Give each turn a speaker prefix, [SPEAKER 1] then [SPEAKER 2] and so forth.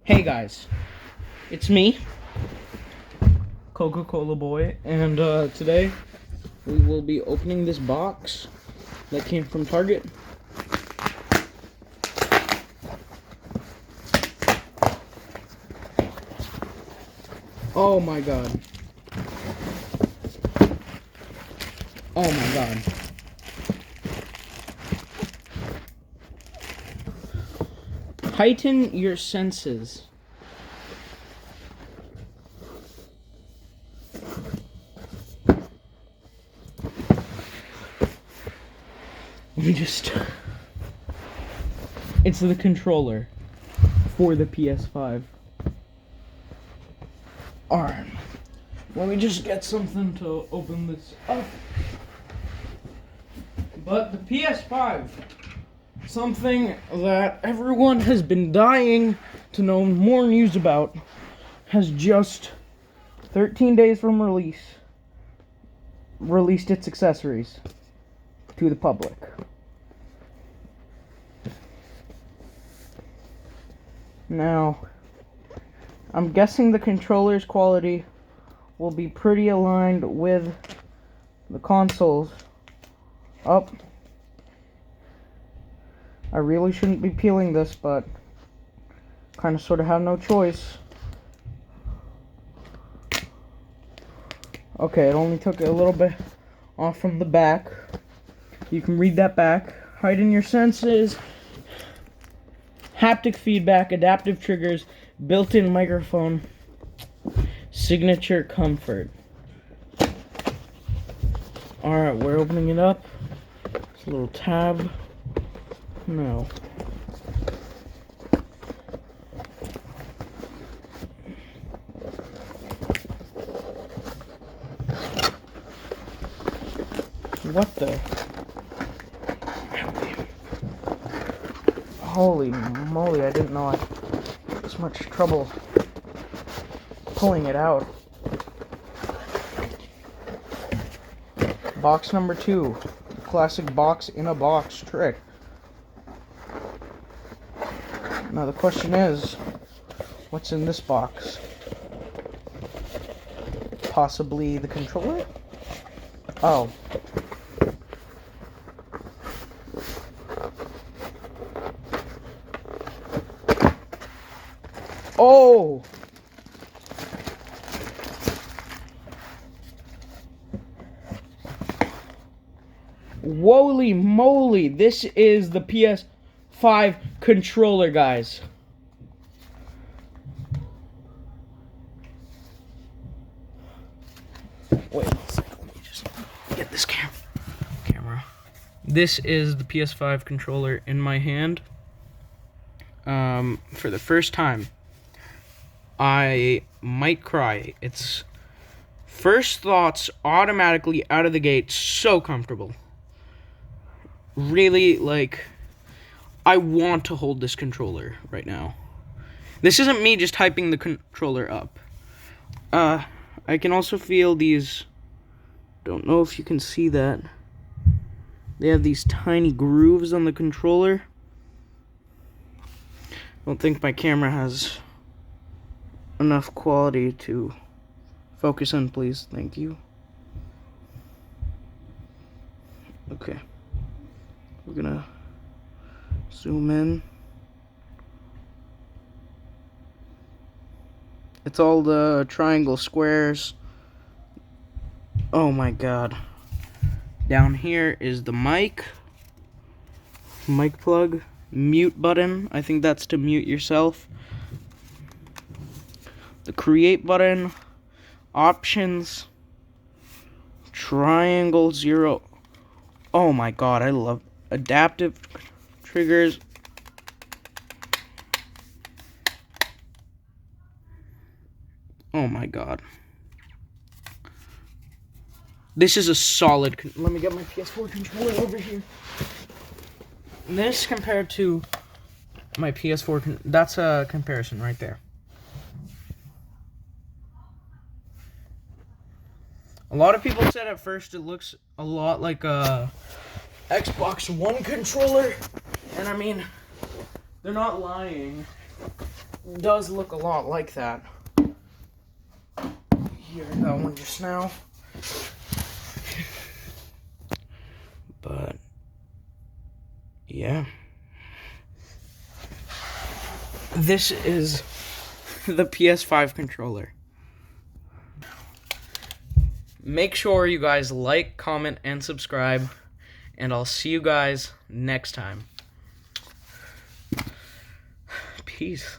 [SPEAKER 1] Hey guys, it's me, Coca-Cola boy, and today we will be opening this box that came from Target. Oh my god. Oh my god. Heighten your senses. It's the controller for the PS5. Alright. Let me just get something to open this up. But the PS5, something that everyone has been dying to know more news about, has just 13 days from released its accessories to the public. Now, I'm guessing the controller's quality will be pretty aligned with the consoles. Up. I really shouldn't be peeling this, but kind of sort of have no choice. Okay, it only took a little bit off from the back. You can read that back. Heighten your senses. Haptic feedback, adaptive triggers, built-in microphone, signature comfort. Alright, we're opening it up. It's a little tab. No. What the? Holy moly, I didn't know I had this much trouble pulling it out. Box number 2. Classic box in a box trick. Now the question is, what's in this box? Possibly the controller? Oh. Oh! Holy moly, this is the PS5 controller, guys. Wait a second, let me just get this camera. This is the PS5 controller in my hand. For the first time, I might cry. It's first thoughts automatically out of the gate, so comfortable. Really, like, I want to hold this controller right now. This isn't me just hyping the controller up. I can also feel these, don't know if you can see that. They have these tiny grooves on the controller. I don't think my camera has enough quality to focus on, please. Thank you. Okay. We're gonna zoom in. It's all the triangle squares. Oh my god. Down here is the mic plug, mute button. I think that's to mute yourself. The create button, options, triangle 0. Oh my god, I love adaptive triggers. Oh my god. This is a solid. Let me get my PS4 controller over here. This compared to my PS4, that's a comparison right there. A lot of people said at first it looks a lot like a Xbox One controller, and I mean, they're not lying. does look a lot like that. Here, I got one just now. But, yeah. This is the PS5 controller. Make sure you guys like, comment, and subscribe, and I'll see you guys next time. Peace.